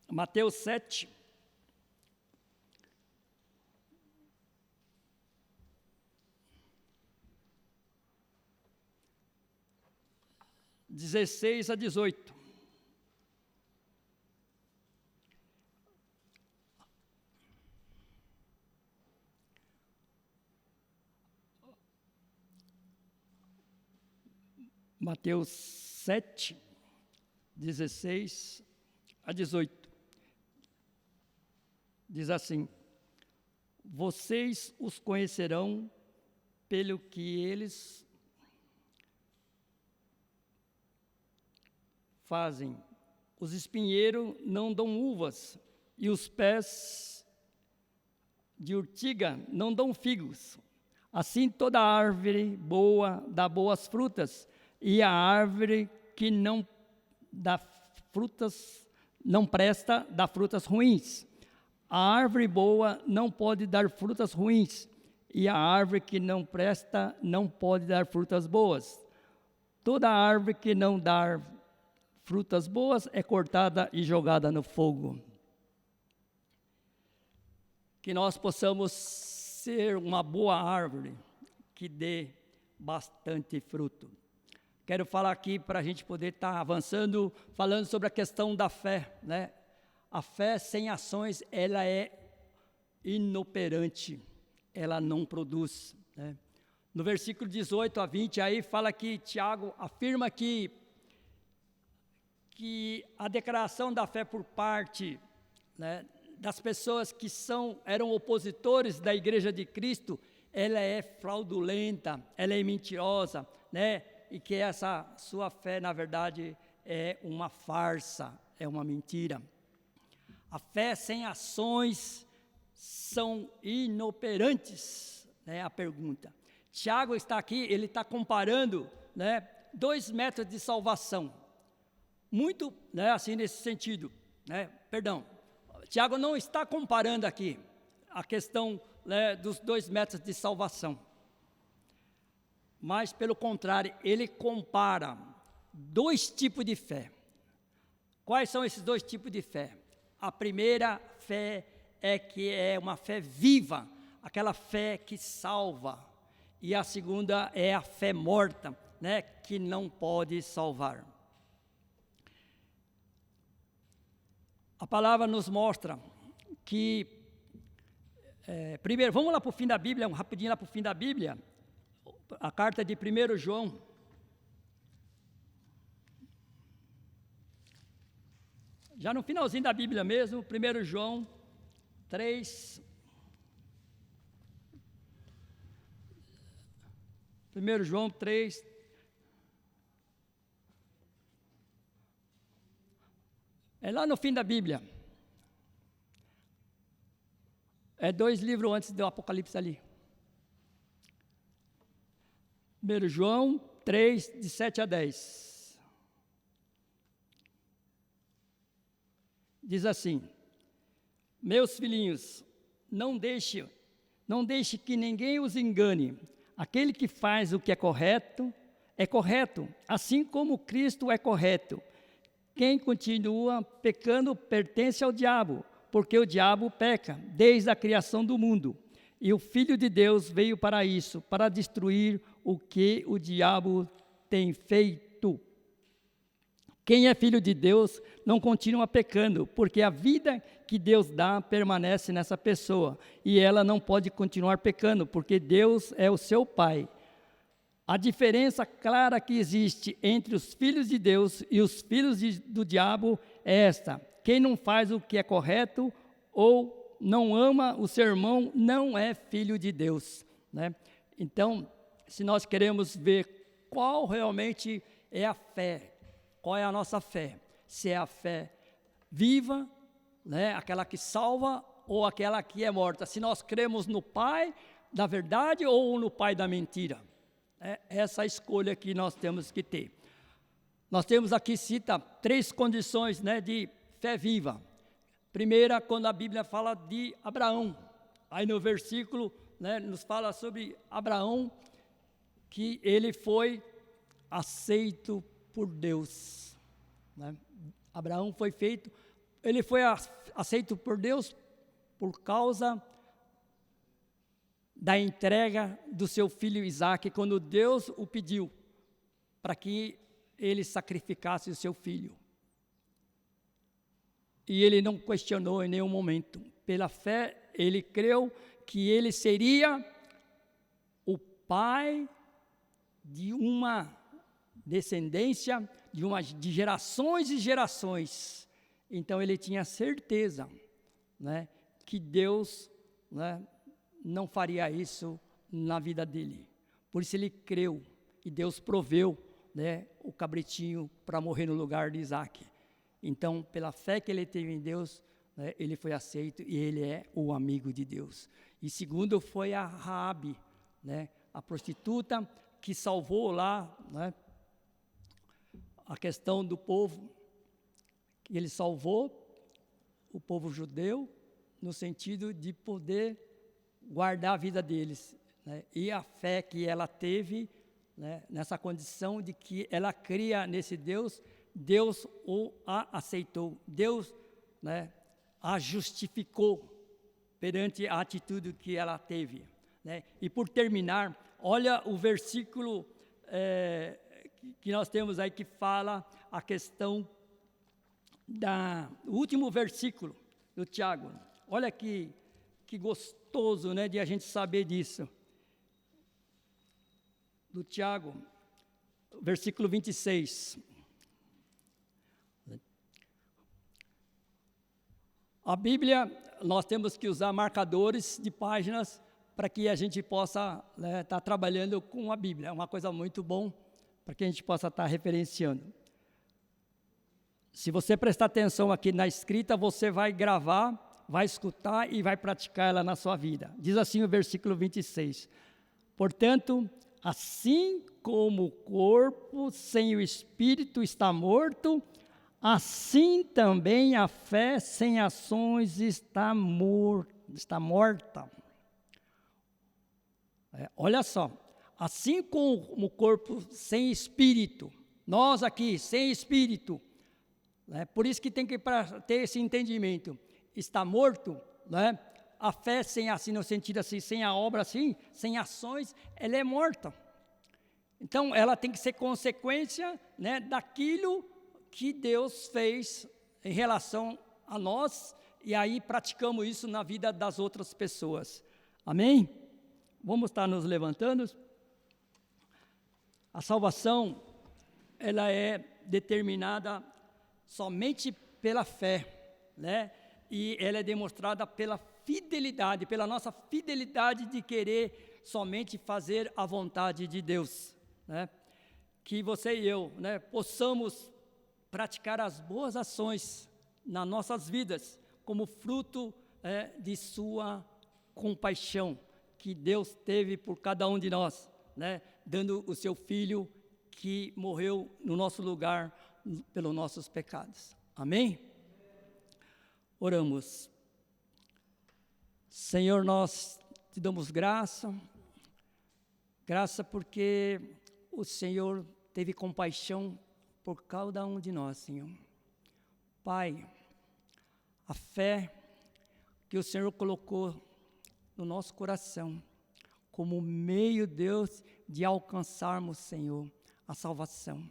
Mateus 7. (16 a 18). Mateus 7, 16 a 18. Diz assim: vocês os conhecerão pelo que eles fazem. Os espinheiros não dão uvas, e os pés de urtiga não dão figos. Assim toda árvore boa dá boas frutas, e a árvore que não dá frutas, não presta, dá frutas ruins. A árvore boa não pode dar frutas ruins, e a árvore que não presta não pode dar frutas boas. Toda árvore que não dá frutas boas é cortada e jogada no fogo. Que nós possamos ser uma boa árvore que dê bastante fruto. Quero falar aqui para a gente poder estar avançando, falando sobre a questão da fé, A fé sem ações, ela é inoperante, ela não produz, No versículo 18 a 20, aí fala que Tiago afirma que a declaração da fé por parte né, das pessoas que eram opositores da Igreja de Cristo, ela é fraudulenta, ela é mentirosa, né? E que essa sua fé, na verdade, é uma farsa, é uma mentira. A fé sem ações são inoperantes, né? A pergunta. Tiago está aqui, ele está comparando, né, 2 métodos de salvação. Muito, né, assim nesse sentido, né? Perdão. Tiago não está comparando aqui a questão, né, dos 2 métodos de salvação. Mas, pelo contrário, ele compara 2 tipos de fé. Quais são esses 2 tipos de fé? A primeira fé é que é uma fé viva, aquela fé que salva. E a segunda é a fé morta, né, que não pode salvar. A palavra nos mostra que, primeiro, vamos lá para o fim da Bíblia, rapidinho lá para o fim da Bíblia, a carta de 1 João. Já no finalzinho da Bíblia mesmo, 1 João 3. 1 João 3. É lá no fim da Bíblia. É 2 livros antes do Apocalipse ali. 1 João 3, de 7 a 10. Diz assim: meus filhinhos, não deixe que ninguém os engane. Aquele que faz o que é correto, assim como Cristo é correto. Quem continua pecando pertence ao diabo, porque o diabo peca desde a criação do mundo. E o Filho de Deus veio para isso, para destruir o que o diabo tem feito. Quem é filho de Deus não continua pecando, porque a vida que Deus dá permanece nessa pessoa, e ela não pode continuar pecando, porque Deus é o seu Pai. A diferença clara que existe entre os filhos de Deus e os filhos do diabo é esta: quem não faz o que é correto ou não ama o seu irmão não é filho de Deus, né? Então, se nós queremos ver qual realmente é a fé, qual é a nossa fé, se é a fé viva, né, aquela que salva, ou aquela que é morta, se nós cremos no Pai da verdade ou no pai da mentira. É essa a escolha que nós temos que ter. Nós temos aqui, cita 3 condições, né, de fé viva. Primeira, quando a Bíblia fala de Abraão. Aí no versículo, né, nos fala sobre Abraão, que ele foi aceito por Deus, né? Abraão foi feito, ele foi aceito por Deus por causa da entrega do seu filho Isaque, quando Deus o pediu para que ele sacrificasse o seu filho. E ele não questionou em nenhum momento. Pela fé, ele creu que ele seria o pai de uma descendência, de gerações e gerações. Então ele tinha certeza, né, que Deus, né, não faria isso na vida dele. Por isso ele creu e Deus proveu, né, o cabritinho para morrer no lugar de Isaque. Então, pela fé que ele teve em Deus, né, ele foi aceito e ele é o amigo de Deus. E segundo foi a Raabe, né, a prostituta que salvou lá, né, a questão do povo, que ele salvou o povo judeu no sentido de poder guardar a vida deles, né, e a fé que ela teve, né, nessa condição de que ela cria nesse Deus, Deus a aceitou, Deus, né, a justificou perante a atitude que ela teve, né. E por terminar, olha o versículo que nós temos aí, que fala a questão o último versículo do Tiago. Olha que gostoso, né, de a gente saber disso. Do Tiago, versículo 26. A Bíblia, nós temos que usar marcadores de páginas para que a gente possa estar trabalhando com a Bíblia. É uma coisa muito bom para que a gente possa estar referenciando. Se você prestar atenção aqui na escrita, você vai gravar, vai escutar e vai praticar ela na sua vida. Diz assim o versículo 26. Portanto, assim como o corpo sem o espírito está morto, assim também a fé sem ações está morta. Olha só, assim como o corpo sem espírito, nós aqui sem espírito, por isso que tem que ter esse entendimento, está morto, a fé sem assim, no sentido assim, sem a obra assim, sem ações, ela é morta. Então, ela tem que ser consequência daquilo que Deus fez em relação a nós, e aí praticamos isso na vida das outras pessoas. Amém? Vamos estar nos levantando. A salvação, ela é determinada somente pela fé, e ela é demonstrada pela fidelidade, pela nossa fidelidade de querer somente fazer a vontade de Deus, que você e eu, possamos praticar as boas ações nas nossas vidas, como fruto de sua compaixão, que Deus teve por cada um de nós, dando o seu Filho que morreu no nosso lugar, pelos nossos pecados. Amém? Oramos. Senhor, nós te damos graça porque o Senhor teve compaixão por cada um de nós, Senhor. Pai, a fé que o Senhor colocou no nosso coração, como meio, Deus, de alcançarmos, Senhor, a salvação.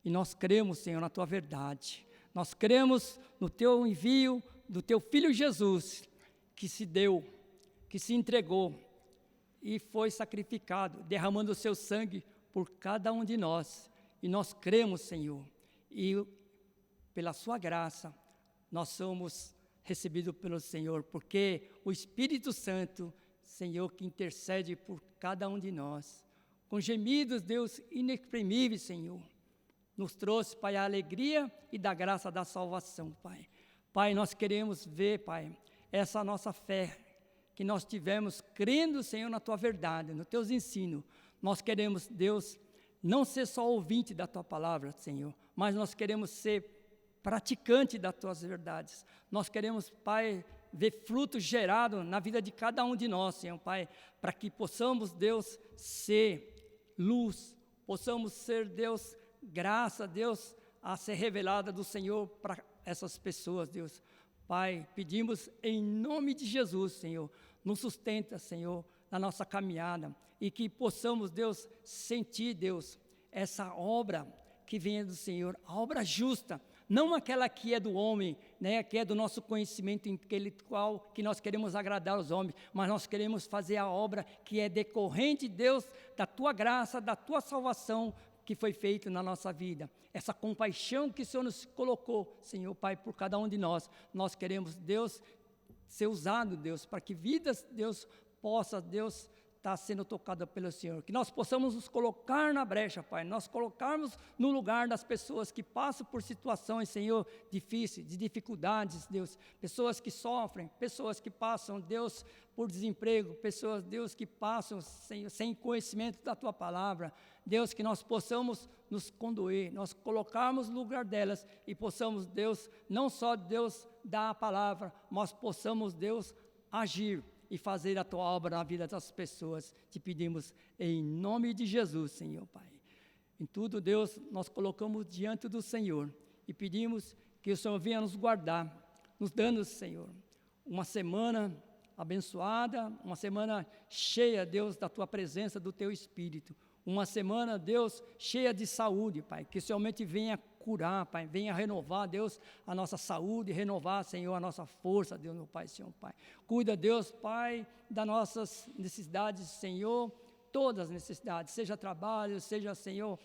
E nós cremos, Senhor, na Tua verdade. Nós cremos no Teu envio do Teu Filho Jesus, que se deu, que se entregou e foi sacrificado, derramando o Seu sangue por cada um de nós. E nós cremos, Senhor, e pela Sua graça, nós somos recebidos pelo Senhor, porque o Espírito Santo, Senhor, que intercede por cada um de nós, com gemidos, Deus, inexprimíveis, Senhor, nos trouxe, Pai, a alegria e da graça da salvação, Pai. Pai, nós queremos ver, Pai, essa nossa fé que nós tivemos crendo, Senhor, na Tua verdade, nos Teus ensinos. Nós queremos, Deus, não ser só ouvinte da Tua palavra, Senhor, mas nós queremos ser praticante das Tuas verdades. Nós queremos, Pai, ver fruto gerado na vida de cada um de nós, Senhor, Pai, para que possamos, Deus, ser luz, possamos ser, Deus, graça, Deus, a ser revelada do Senhor para essas pessoas, Deus. Pai, pedimos em nome de Jesus, Senhor, nos sustenta, Senhor, na nossa caminhada, e que possamos, Deus, sentir, Deus, essa obra que vem do Senhor, a obra justa, não aquela que é do homem, que é do nosso conhecimento intelectual, que nós queremos agradar os homens, mas nós queremos fazer a obra que é decorrente, Deus, da Tua graça, da Tua salvação, que foi feito na nossa vida, essa compaixão que o Senhor nos colocou, Senhor Pai, por cada um de nós. Nós queremos, Deus, ser usado, Deus, para que vidas, Deus, possa, Deus, estar sendo tocada pelo Senhor, que nós possamos nos colocar na brecha, Pai, nós colocarmos no lugar das pessoas que passam por situações, Senhor, difíceis, de dificuldades, Deus, pessoas que sofrem, pessoas que passam, Deus, por desemprego, pessoas, Deus, que passam, Senhor, sem conhecimento da Tua palavra, Deus, que nós possamos nos conduir, nós colocarmos no lugar delas e possamos, Deus, não só, Deus, dar a palavra, mas possamos, Deus, agir e fazer a Tua obra na vida das pessoas. Te pedimos em nome de Jesus, Senhor, Pai. Em tudo, Deus, nós colocamos diante do Senhor e pedimos que o Senhor venha nos guardar, nos dando, Senhor, uma semana abençoada, uma semana cheia, Deus, da Tua presença, do Teu Espírito. Uma semana, Deus, cheia de saúde, Pai, que somente venha curar, Pai, venha renovar, Deus, a nossa saúde, renovar, Senhor, a nossa força, Deus, meu Pai, Senhor, Pai. Cuida, Deus, Pai, das nossas necessidades, Senhor, todas as necessidades, seja trabalho, seja, Senhor,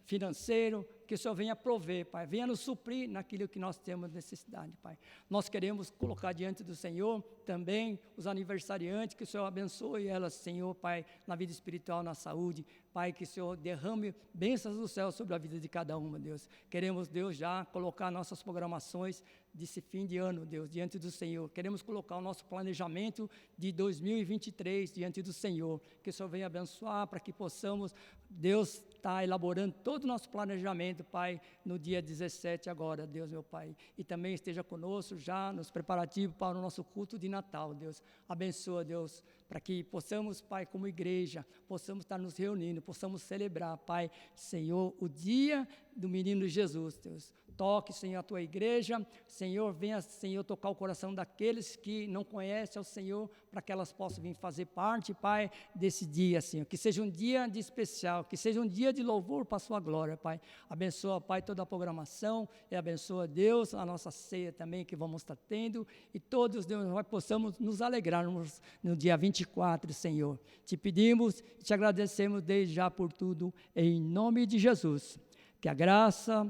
financeiro, que o Senhor venha prover, Pai, venha nos suprir naquilo que nós temos necessidade, Pai. Nós queremos colocar diante do Senhor também os aniversariantes, que o Senhor abençoe elas, Senhor, Pai, na vida espiritual, na saúde, Pai, que o Senhor derrame bênçãos do céu sobre a vida de cada uma, Deus. Queremos, Deus, já colocar nossas programações desse fim de ano, Deus, diante do Senhor. Queremos colocar o nosso planejamento de 2023 diante do Senhor. Que o Senhor venha abençoar para que possamos, Deus, estar elaborando todo o nosso planejamento, Pai, no dia 17 agora, Deus, meu Pai. E também esteja conosco já nos preparativos para o nosso culto de Natal, Deus. Abençoa, Deus, para que possamos, Pai, como igreja, possamos estar nos reunindo, possamos celebrar, Pai, Senhor, o dia do menino Jesus, Deus. Toque, Senhor, a tua igreja. Senhor, venha, Senhor, tocar o coração daqueles que não conhecem ao Senhor, para que elas possam vir fazer parte, Pai, desse dia, Senhor. Que seja um dia de especial, que seja um dia de louvor para a sua glória, Pai. Abençoa, Pai, toda a programação e abençoa, Deus, a nossa ceia também que vamos estar tendo. E todos, Deus, nós possamos nos alegrarmos no dia 24, Senhor. Te pedimos e te agradecemos desde já por tudo, em nome de Jesus. Que a graça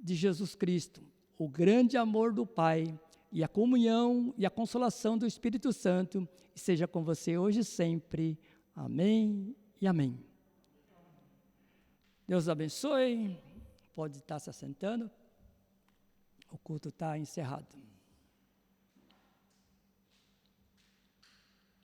de Jesus Cristo, o grande amor do Pai e a comunhão e a consolação do Espírito Santo seja com você hoje e sempre. Amém e amém. Deus abençoe. Pode estar se assentando. O culto está encerrado.